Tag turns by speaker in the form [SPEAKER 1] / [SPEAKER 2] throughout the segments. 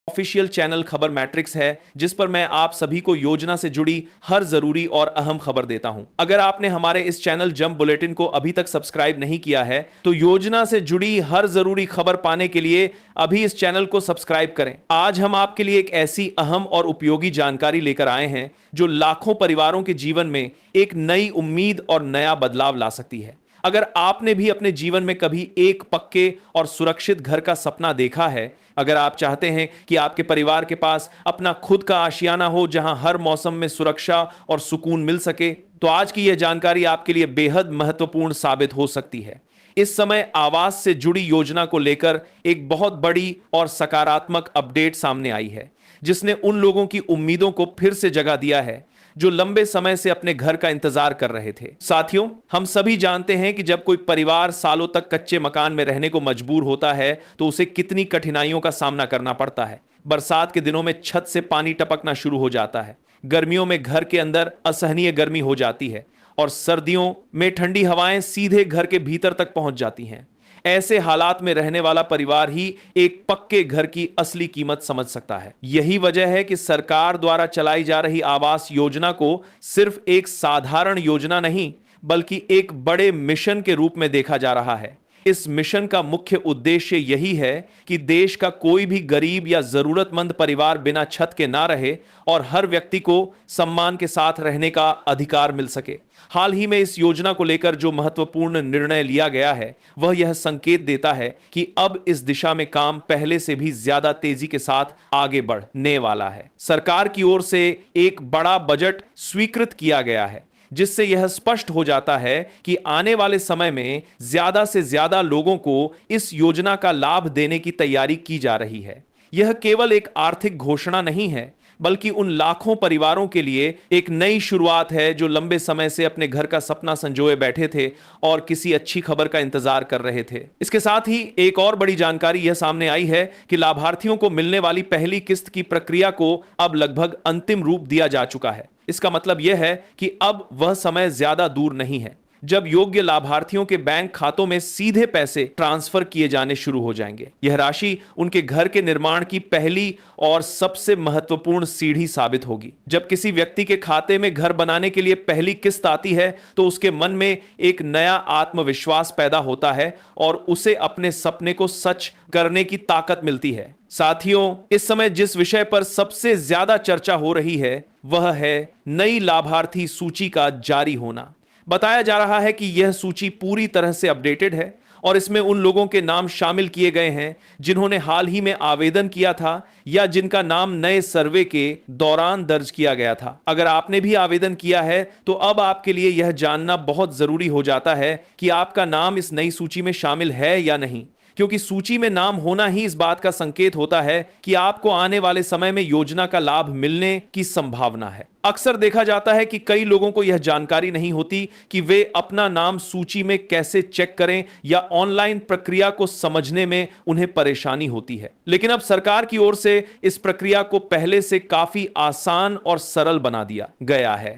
[SPEAKER 1] Official channel खबर matrix है, जिस पर मैं आप सभी को योजना से जुड़ी हर जरूरी और अहम खबर देता हूं। अगर आपने हमारे इस चैनल जंप बुलेटिन को अभी तक सब्सक्राइब नहीं किया है तो योजना से जुड़ी हर जरूरी खबर पाने के लिए अभी इस चैनल को सब्सक्राइब करें। आज हम आपके लिए एक ऐसी अहम और उपयोगी जानकारी लेकर आए हैं जो लाखों परिवारों के जीवन में एक नई उम्मीद और नया बदलाव ला सकती है। अगर आपने भी अपने जीवन में कभी एक पक्के और सुरक्षित घर का सपना देखा है, अगर आप चाहते हैं कि आपके परिवार के पास अपना खुद का आशियाना हो जहां हर मौसम में सुरक्षा और सुकून मिल सके, तो आज की यह जानकारी आपके लिए बेहद महत्वपूर्ण साबित हो सकती है। इस समय आवास से जुड़ी योजना को लेकर एक बहुत बड़ी और सकारात्मक अपडेट सामने आई है, जिसने उन लोगों की उम्मीदों को फिर से जगा दिया है जो लंबे समय से अपने घर का इंतजार कर रहे थे। साथियों, हम सभी जानते हैं कि जब कोई परिवार सालों तक कच्चे मकान में रहने को मजबूर होता है तो उसे कितनी कठिनाइयों का सामना करना पड़ता है। बरसात के दिनों में छत से पानी टपकना शुरू हो जाता है, गर्मियों में घर के अंदर असहनीय गर्मी हो जाती है और सर्दियों में ठंडी हवाएं सीधे घर के भीतर तक पहुंच जाती हैं। ऐसे हालात में रहने वाला परिवार ही एक पक्के घर की असली कीमत समझ सकता है। यही वजह है कि सरकार द्वारा चलाई जा रही आवास योजना को सिर्फ एक साधारण योजना नहीं बल्कि एक बड़े मिशन के रूप में देखा जा रहा है। इस मिशन का मुख्य उद्देश्य यही है कि देश का कोई भी गरीब या जरूरतमंद परिवार बिना छत के ना रहे और हर व्यक्ति को सम्मान के साथ रहने का अधिकार मिल सके। हाल ही में इस योजना को लेकर जो महत्वपूर्ण निर्णय लिया गया है वह यह संकेत देता है कि अब इस दिशा में काम पहले से भी ज्यादा तेजी के साथ आगे बढ़ने वाला है। सरकार की ओर से एक बड़ा बजट स्वीकृत किया गया है, जिससे यह स्पष्ट हो जाता है कि आने वाले समय में ज्यादा से ज्यादा लोगों को इस योजना का लाभ देने की तैयारी की जा रही है। यह केवल एक आर्थिक घोषणा नहीं है बल्कि उन लाखों परिवारों के लिए एक नई शुरुआत है जो लंबे समय से अपने घर का सपना संजोए बैठे थे और किसी अच्छी खबर का इंतजार कर रहे थे। इसके साथ ही एक और बड़ी जानकारी यह सामने आई है कि लाभार्थियों को मिलने वाली पहली किस्त की प्रक्रिया को अब लगभग अंतिम रूप दिया जा चुका है। इसका मतलब यह है कि अब वह समय ज्यादा दूर नहीं है जब योग्य लाभार्थियों के बैंक खातों में सीधे पैसे ट्रांसफर किए जाने शुरू हो जाएंगे। यह राशि उनके घर के निर्माण की पहली और सबसे महत्वपूर्ण सीढ़ी साबित होगी। जब किसी व्यक्ति के खाते में घर बनाने के लिए पहली किस्त आती है तो उसके मन में एक नया आत्मविश्वास पैदा होता है और उसे अपने सपने को सच करने की ताकत मिलती है। साथियों, इस समय जिस विषय पर सबसे ज्यादा चर्चा हो रही है वह है नई लाभार्थी सूची का जारी होना। बताया जा रहा है कि यह सूची पूरी तरह से अपडेटेड है और इसमें उन लोगों के नाम शामिल किए गए हैं जिन्होंने हाल ही में आवेदन किया था या जिनका नाम नए सर्वे के दौरान दर्ज किया गया था। अगर आपने भी आवेदन किया है तो अब आपके लिए यह जानना बहुत जरूरी हो जाता है कि आपका नाम इस नई सूची में शामिल है या नहीं, क्योंकि सूची में नाम होना ही इस बात का संकेत होता है कि आपको आने वाले समय में योजना का लाभ मिलने की संभावना है। अक्सर देखा जाता है कि कई लोगों को यह जानकारी नहीं होती कि वे अपना नाम सूची में कैसे चेक करें या ऑनलाइन प्रक्रिया को समझने में उन्हें परेशानी होती है। लेकिन अब सरकार की ओर से इस प्रक्रिया को पहले से काफी आसान और सरल बना दिया गया है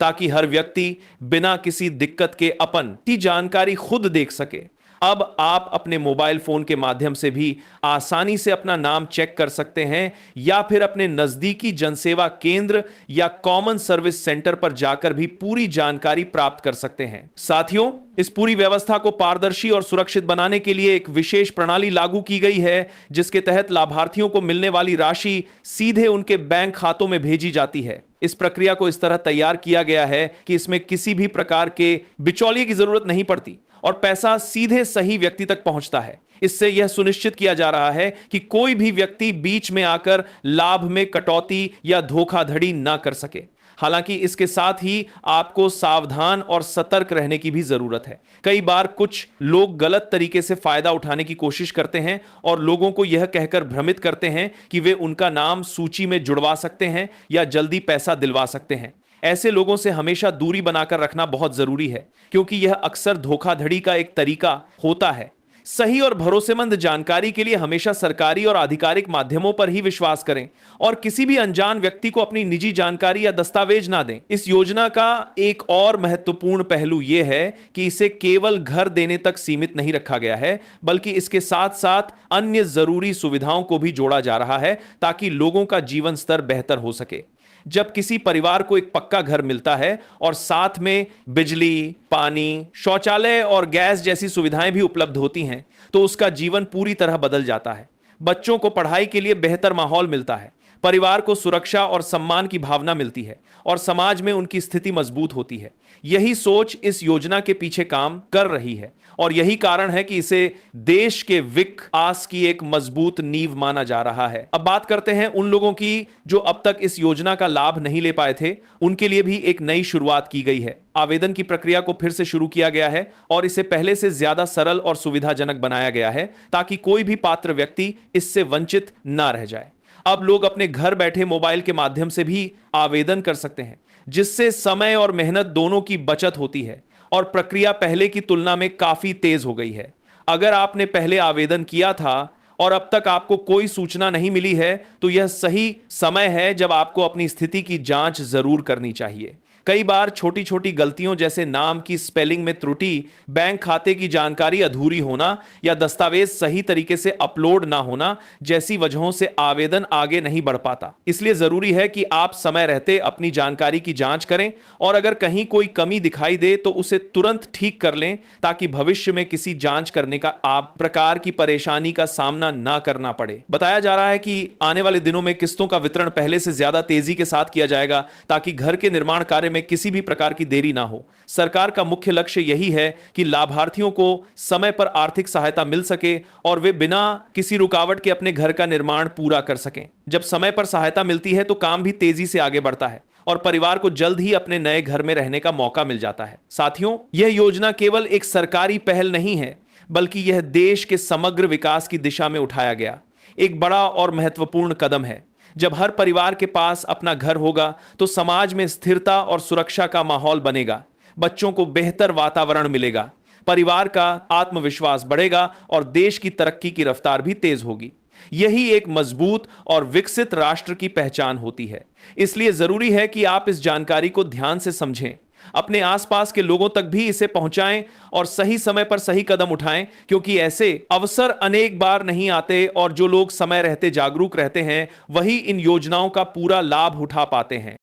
[SPEAKER 1] ताकि हर व्यक्ति बिना किसी दिक्कत के अपनी जानकारी खुद देख सके। अब आप अपने मोबाइल फोन के माध्यम से भी आसानी से अपना नाम चेक कर सकते हैं या फिर अपने नजदीकी जनसेवा केंद्र या कॉमन सर्विस सेंटर पर जाकर भी पूरी जानकारी प्राप्त कर सकते हैं। साथियों, इस पूरी व्यवस्था को पारदर्शी और सुरक्षित बनाने के लिए एक विशेष प्रणाली लागू की गई है जिसके तहत लाभार्थियों को मिलने वाली राशि सीधे उनके बैंक खातों में भेजी जाती है। इस प्रक्रिया को इस तरह तैयार किया गया है कि इसमें किसी भी प्रकार के बिचौलिए की जरूरत नहीं पड़ती और पैसा सीधे सही व्यक्ति तक पहुंचता है। इससे यह सुनिश्चित किया जा रहा है कि कोई भी व्यक्ति बीच में आकर लाभ में कटौती या धोखाधड़ी ना कर सके। हालांकि इसके साथ ही आपको सावधान और सतर्क रहने की भी जरूरत है। कई बार कुछ लोग गलत तरीके से फायदा उठाने की कोशिश करते हैं और लोगों को यह कहकर भ्रमित करते हैं कि वे उनका नाम सूची में जुड़वा सकते हैं या जल्दी पैसा दिलवा सकते हैं। ऐसे लोगों से हमेशा दूरी बनाकर रखना बहुत जरूरी है क्योंकि यह अक्सर धोखाधड़ी का एक तरीका होता है। सही और भरोसेमंद जानकारी के लिए हमेशा सरकारी और आधिकारिक माध्यमों पर ही विश्वास करें और किसी भी अनजान व्यक्ति को अपनी निजी जानकारी या दस्तावेज ना दें। इस योजना का एक और महत्वपूर्ण पहलू यह है कि इसे केवल घर देने तक सीमित नहीं रखा गया है, बल्कि इसके साथ साथ अन्य जरूरी सुविधाओं को भी जोड़ा जा रहा है ताकि लोगों का जीवन स्तर बेहतर हो सके। जब किसी परिवार को एक पक्का घर मिलता है और साथ में बिजली, पानी, शौचालय और गैस जैसी सुविधाएं भी उपलब्ध होती हैं, तो उसका जीवन पूरी तरह बदल जाता है। बच्चों को पढ़ाई के लिए बेहतर माहौल मिलता है, परिवार को सुरक्षा और सम्मान की भावना मिलती है और समाज में उनकी स्थिति मजबूत होती है। यही सोच इस योजना के पीछे काम कर रही है और यही कारण है कि इसे देश के विकास की एक मजबूत नींव माना जा रहा है। अब बात करते हैं उन लोगों की जो अब तक इस योजना का लाभ नहीं ले पाए थे। उनके लिए भी एक नई शुरुआत की गई है। आवेदन की प्रक्रिया को फिर से शुरू किया गया है और इसे पहले से ज्यादा सरल और सुविधाजनक बनाया गया है ताकि कोई भी पात्र व्यक्ति इससे वंचित ना रह जाए। अब लोग अपने घर बैठे मोबाइल के माध्यम से भी आवेदन कर सकते हैं, जिससे समय और मेहनत दोनों की बचत होती है और प्रक्रिया पहले की तुलना में काफी तेज हो गई है। अगर आपने पहले आवेदन किया था और अब तक आपको कोई सूचना नहीं मिली है, तो यह सही समय है जब आपको अपनी स्थिति की जांच जरूर करनी चाहिए। कई बार छोटी छोटी गलतियों जैसे नाम की स्पेलिंग में त्रुटि, बैंक खाते की जानकारी अधूरी होना या दस्तावेज सही तरीके से अपलोड ना होना जैसी वजहों से आवेदन आगे नहीं बढ़ पाता। इसलिए जरूरी है कि आप समय रहते अपनी जानकारी की जांच करें और अगर कहीं कोई कमी दिखाई दे तो उसे तुरंत ठीक कर लें ताकि भविष्य में किसी जांच करने का आप प्रकार की परेशानी का सामना ना करना पड़े। बताया जा रहा है कि आने वाले दिनों में किस्तों का वितरण पहले से ज्यादा तेजी के साथ किया जाएगा ताकि घर के निर्माण कार्य में किसी भी प्रकार की देरी ना हो। सरकार का मुख्य लक्ष्य यही है कि लाभार्थियों को समय पर आर्थिक सहायता मिल सके और वे बिना किसी रुकावट के अपने घर का निर्माण पूरा कर सकें। जब समय पर सहायता मिलती है तो काम भी तेजी से आगे बढ़ता है और परिवार को जल्द ही अपने नए घर में रहने का मौका मिल जाता है। साथियों, यह योजना केवल एक सरकारी पहल नहीं है, बल्कि यह देश के समग्र विकास की दिशा में उठाया गया एक बड़ा और महत्वपूर्ण कदम है। जब हर परिवार के पास अपना घर होगा तो समाज में स्थिरता और सुरक्षा का माहौल बनेगा, बच्चों को बेहतर वातावरण मिलेगा, परिवार का आत्मविश्वास बढ़ेगा और देश की तरक्की की रफ्तार भी तेज होगी। यही एक मजबूत और विकसित राष्ट्र की पहचान होती है। इसलिए जरूरी है कि आप इस जानकारी को ध्यान से समझें, अपने आसपास के लोगों तक भी इसे पहुंचाएं और सही समय पर सही कदम उठाएं, क्योंकि ऐसे अवसर अनेक बार नहीं आते और जो लोग समय रहते जागरूक रहते हैं वही इन योजनाओं का पूरा लाभ उठा पाते हैं।